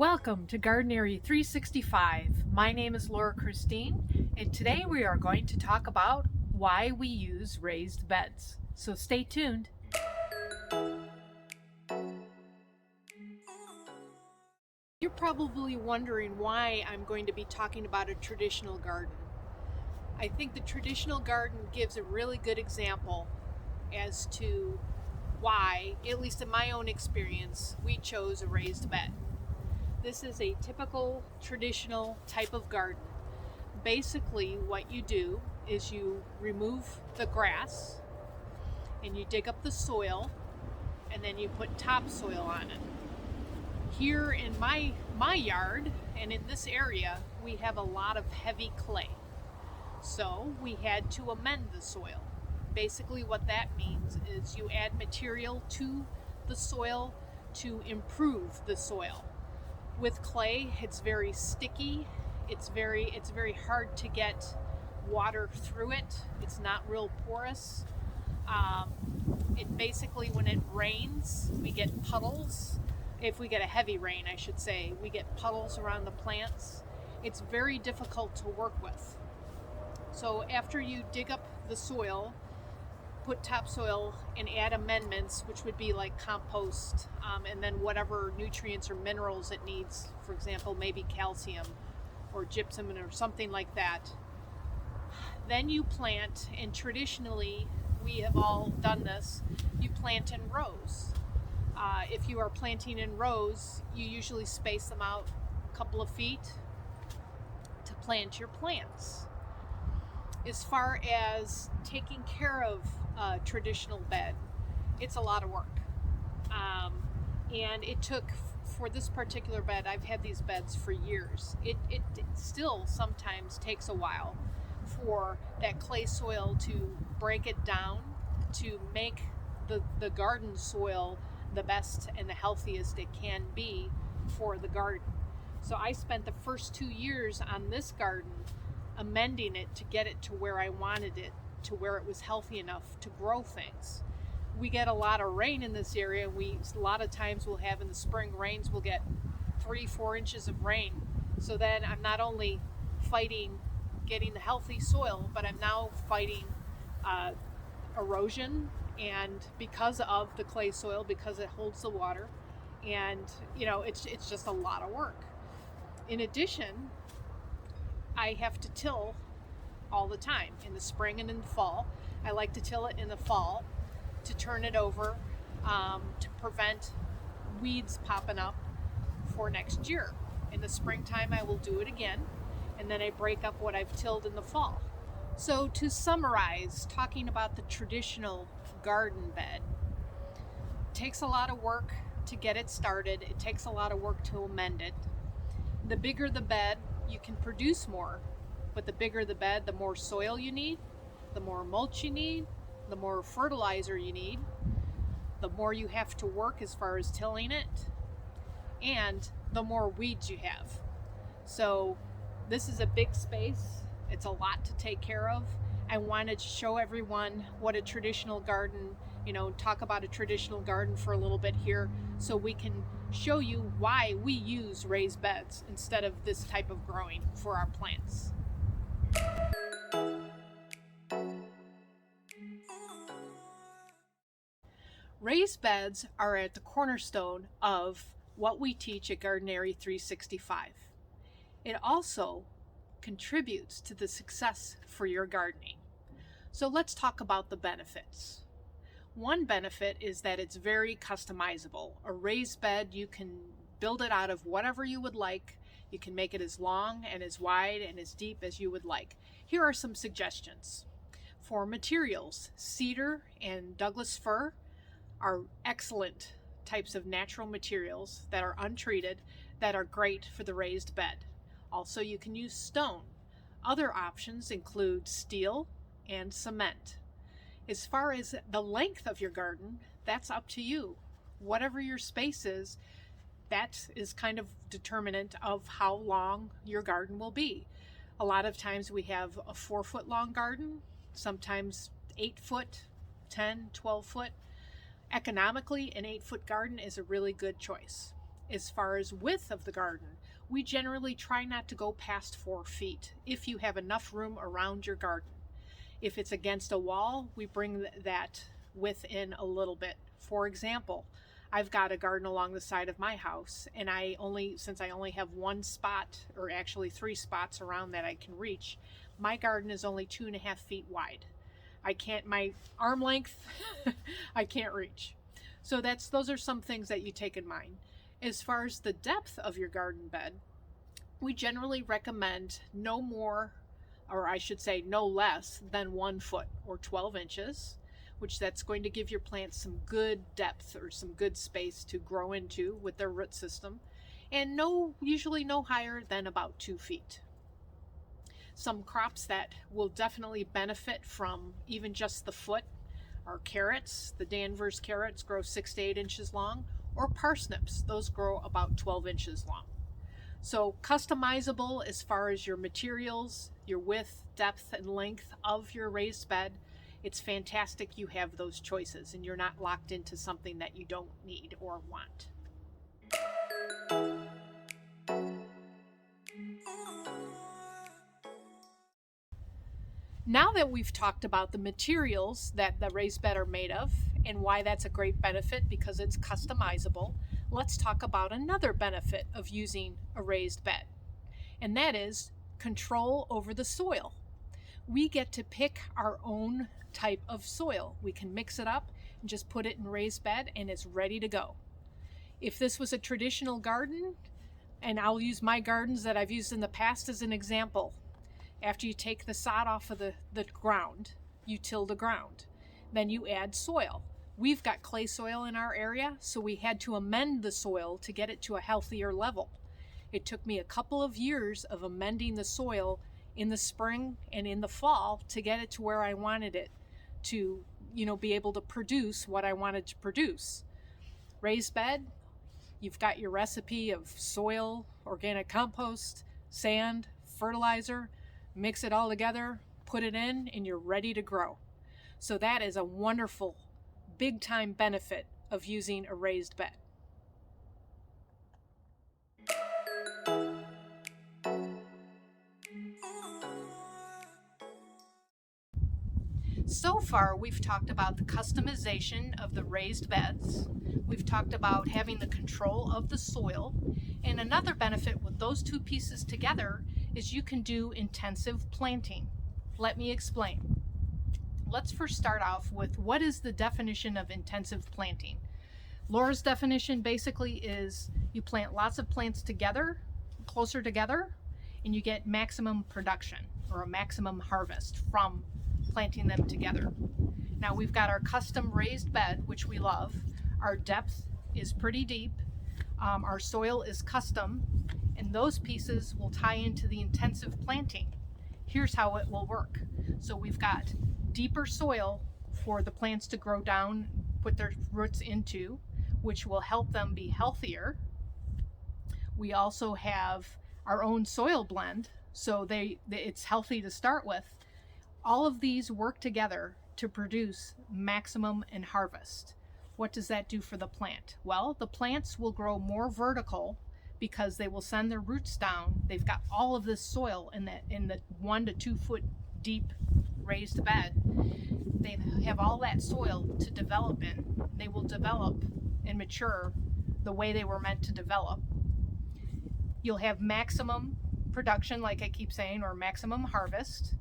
Welcome to Gardenary 365. My name is Laura Christine, and today we are going to talk about why we use raised beds. So stay tuned. You're probably wondering why I'm going to be talking about a traditional garden. I think the traditional garden gives a really good example as to why, at least in my own experience, we chose a raised bed. This is a typical traditional type of garden. Basically, what you do is you remove the grass and you dig up the soil and then you put topsoil on it. Here in my yard and in this area, we have a lot of heavy clay. So we had to amend the soil. Basically, what that means is you add material to the soil to improve the soil. With clay, it's very sticky. It's very hard to get water through it. It's not real porous. It basically, when it rains, we get puddles. If we get a heavy rain, I should say, we get puddles around the plants. It's very difficult to work with. So after you dig up the soil, put topsoil and add amendments, which would be like compost, and then whatever nutrients or minerals it needs, for example, maybe calcium or gypsum or something like that. Then you plant, and traditionally we have all done this, you plant in rows. If you are planting in rows, you usually space them out a couple of feet to plant your plants. As far as taking care of a traditional bed, it's a lot of work. And it took, for this particular bed, I've had these beds for years. It still sometimes takes a while for that clay soil to break it down to make the garden soil the best and the healthiest it can be for the garden. So I spent the first 2 years on this garden amending it to get it to where I wanted it, to where it was healthy enough to grow things. We get a lot of rain in this area. A lot of times we'll have in the spring rains, we'll get 3-4 inches of rain. So then I'm not only fighting getting the healthy soil, but I'm now fighting erosion, and because of the clay soil, because it holds the water, and it's just a lot of work. In addition, I have to till all the time in the spring and in the fall. I like to till it in the fall to turn it over, to prevent weeds popping up for next year. In the springtime, I will do it again, and then I break up what I've tilled in the fall. So to summarize, talking about the traditional garden bed, it takes a lot of work to get it started. It takes a lot of work to amend it. The bigger the bed, you can produce more, but the bigger the bed, the more soil you need, the more mulch you need, the more fertilizer you need, the more you have to work as far as tilling it, and the more weeds you have. So this is a big space. It's a lot to take care of. I wanted to show everyone what a traditional garden, talk about a traditional garden for a little bit here, so we can show you why we use raised beds instead of this type of growing for our plants. Raised beds are at the cornerstone of what we teach at Gardenary 365. It also contributes to the success for your gardening. So let's talk about the benefits. One benefit is that it's very customizable. A raised bed, you can build it out of whatever you would like. You can make it as long and as wide and as deep as you would like. Here are some suggestions. For materials, cedar and Douglas fir are excellent types of natural materials that are untreated, that are great for the raised bed. Also, you can use stone. Other options include steel and cement. As far as the length of your garden, that's up to you. Whatever your space is, that is kind of determinant of how long your garden will be. A lot of times we have a 4-foot long garden, sometimes 8 foot, 10, 12 foot. Economically, an 8-foot garden is a really good choice. as far as width of the garden. We generally try not to go past 4 feet if you have enough room around your garden. If it's against a wall, we bring that width in a little bit. For example, I've got a garden along the side of my house, and since I only have one spot, or actually 3 spots around that I can reach, my garden is only 2.5 feet wide. My arm length, I can't reach. So those are some things that you take in mind. As far as the depth of your garden bed, we generally recommend no more, or I should say no less than 1 foot or 12 inches, which that's going to give your plants some good depth or some good space to grow into with their root system, and usually no higher than about 2 feet. Some crops that will definitely benefit from even just the foot are carrots. The Danvers carrots grow 6 to 8 inches long, or parsnips. Those grow about 12 inches long. So customizable as far as your materials, your width, depth, and length of your raised bed. It's fantastic you have those choices and you're not locked into something that you don't need or want. Now that we've talked about the materials that the raised bed are made of and why that's a great benefit because it's customizable, let's talk about another benefit of using a raised bed, and that is control over the soil. We get to pick our own type of soil. We can mix it up and just put it in raised bed and it's ready to go. If this was a traditional garden, and I'll use my gardens that I've used in the past as an example, after you take the sod off of the ground, you till the ground. Then you add soil. We've got clay soil in our area, so we had to amend the soil to get it to a healthier level. It took me a couple of years of amending the soil in the spring and in the fall to get it to where I wanted it to, be able to produce what I wanted to produce. Raised bed, you've got your recipe of soil, organic compost, sand, fertilizer. Mix it all together, put it in, and you're ready to grow. So that is a wonderful, big time benefit of using a raised bed. So far, we've talked about the customization of the raised beds. We've talked about having the control of the soil. And another benefit with those two pieces together is you can do intensive planting. Let me explain. Let's first start off with what is the definition of intensive planting. Laura's definition basically is you plant lots of plants together, closer together, and you get maximum production or a maximum harvest from planting them together. Now we've got our custom raised bed, which we love. Our depth is pretty deep. Our soil is custom, and those pieces will tie into the intensive planting. Here's how it will work. So we've got deeper soil for the plants to grow down, put their roots into, which will help them be healthier. We also have our own soil blend, so it's healthy to start with. All of these work together to produce maximum and harvest. What does that do for the plant? Well, the plants will grow more vertical because they will send their roots down. They've got all of this soil in the 1 to 2 foot deep raised bed. They have all that soil to develop in. They will develop and mature the way they were meant to develop. You'll have maximum production, like I keep saying, or maximum harvest.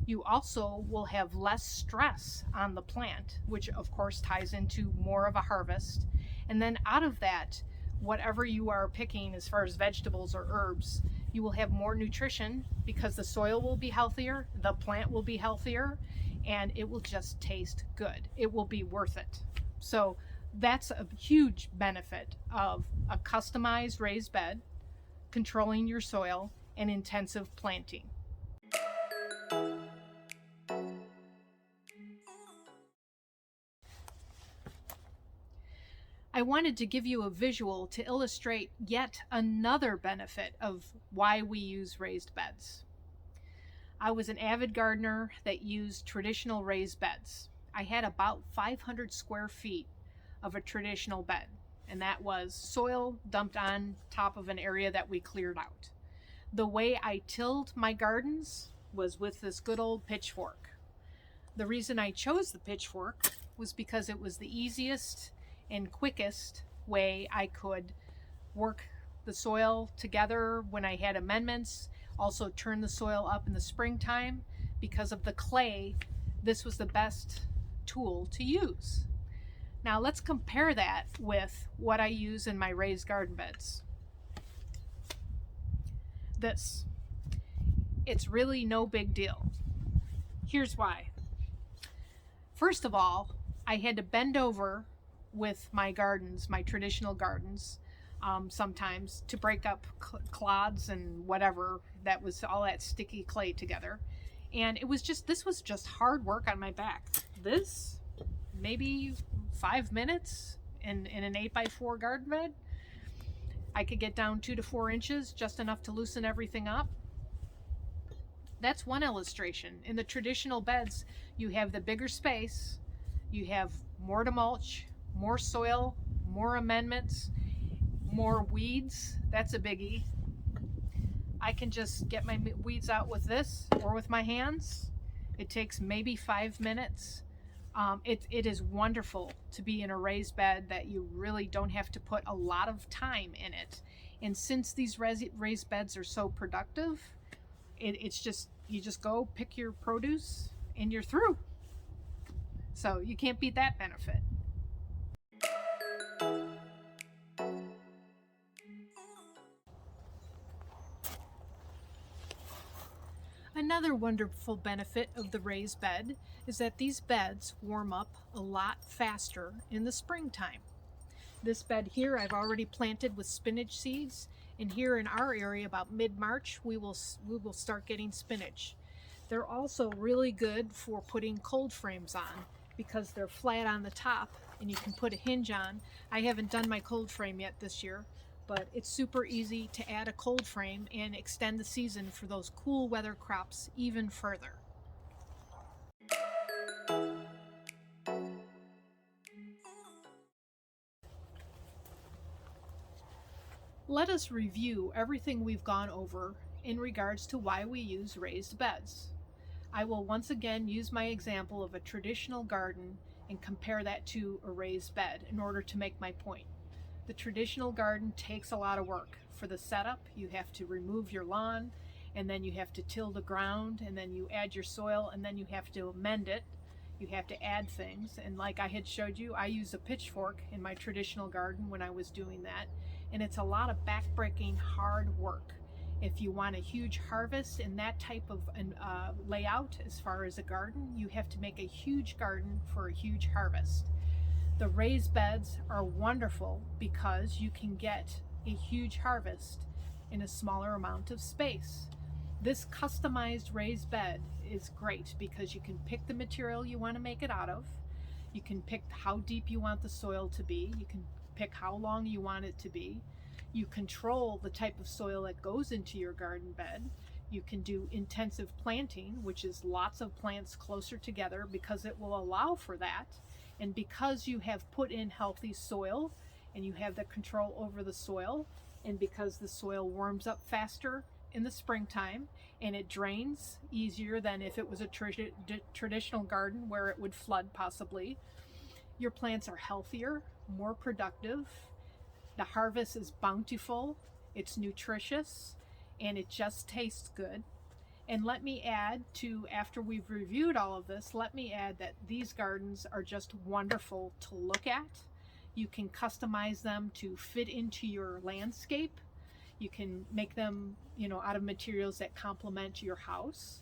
You also will have less stress on the plant, which of course ties into more of a harvest. And then out of that, whatever you are picking as far as vegetables or herbs, you will have more nutrition because the soil will be healthier, the plant will be healthier, and it will just taste good. It will be worth it. So that's a huge benefit of a customized raised bed, controlling your soil, and intensive planting. I wanted to give you a visual to illustrate yet another benefit of why we use raised beds. I was an avid gardener that used traditional raised beds. I had about 500 square feet of a traditional bed, and that was soil dumped on top of an area that we cleared out. The way I tilled my gardens was with this good old pitchfork. The reason I chose the pitchfork was because it was the easiest and quickest way I could work the soil together when I had amendments, also turn the soil up in the springtime. Because of the clay, this was the best tool to use. Now let's compare that with what I use in my raised garden beds. It's really no big deal. Here's why. First of all, I had to bend over with my gardens, my traditional gardens, sometimes to break up clods and whatever, that was all that sticky clay together. And this was just hard work on my back. This, maybe 5 minutes in an 8x4 garden bed. I could get down 2 to 4 inches, just enough to loosen everything up. That's one illustration. In the traditional beds, you have the bigger space, you have more to mulch, more soil, more amendments, more weeds. That's a biggie. I can just get my weeds out with this or with my hands. It takes maybe 5 minutes. It is wonderful to be in a raised bed that you really don't have to put a lot of time in it. And since these raised beds are so productive, it's just, you just go pick your produce and you're through. So you can't beat that benefit. Another wonderful benefit of the raised bed is that these beds warm up a lot faster in the springtime. This bed here I've already planted with spinach seeds, and here in our area about mid-March we will start getting spinach. They're also really good for putting cold frames on because they're flat on the top and you can put a hinge on. I haven't done my cold frame yet this year, but it's super easy to add a cold frame and extend the season for those cool weather crops even further. Let us review everything we've gone over in regards to why we use raised beds. I will once again use my example of a traditional garden and compare that to a raised bed in order to make my point. The traditional garden takes a lot of work. For the setup, you have to remove your lawn, and then you have to till the ground, and then you add your soil, and then you have to amend it. You have to add things, and like I had showed you, I use a pitchfork in my traditional garden when I was doing that, and it's a lot of back-breaking hard work. If you want a huge harvest in that type of layout as far as a garden, you have to make a huge garden for a huge harvest. The raised beds are wonderful because you can get a huge harvest in a smaller amount of space. This customized raised bed is great because you can pick the material you want to make it out of. You can pick how deep you want the soil to be. You can pick how long you want it to be. You control the type of soil that goes into your garden bed. You can do intensive planting, which is lots of plants closer together because it will allow for that. And because you have put in healthy soil and you have the control over the soil, and because the soil warms up faster in the springtime and it drains easier than if it was a traditional garden where it would flood possibly, your plants are healthier, more productive. The harvest is bountiful, it's nutritious, and it just tastes good. And let me add to, after we've reviewed all of this, let me add that these gardens are just wonderful to look at. You can customize them to fit into your landscape. You can make them, out of materials that complement your house.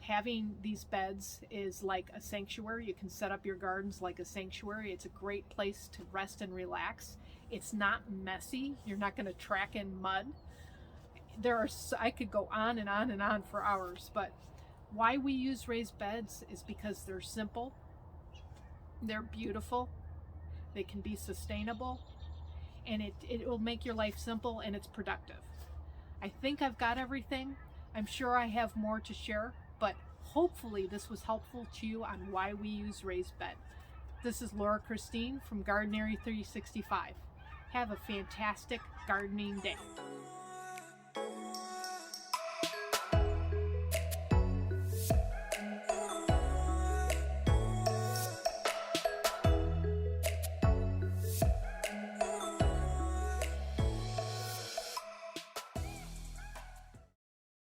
Having these beds is like a sanctuary. You can set up your gardens like a sanctuary. It's a great place to rest and relax. It's not messy. You're not going to track in mud. I could go on and on and on for hours, but why we use raised beds is because they're simple, they're beautiful, they can be sustainable, and it will make your life simple and it's productive. I think I've got everything. I'm sure I have more to share, but hopefully this was helpful to you on why we use raised bed. This is Laura Christine from Gardenary 365. Have a fantastic gardening day.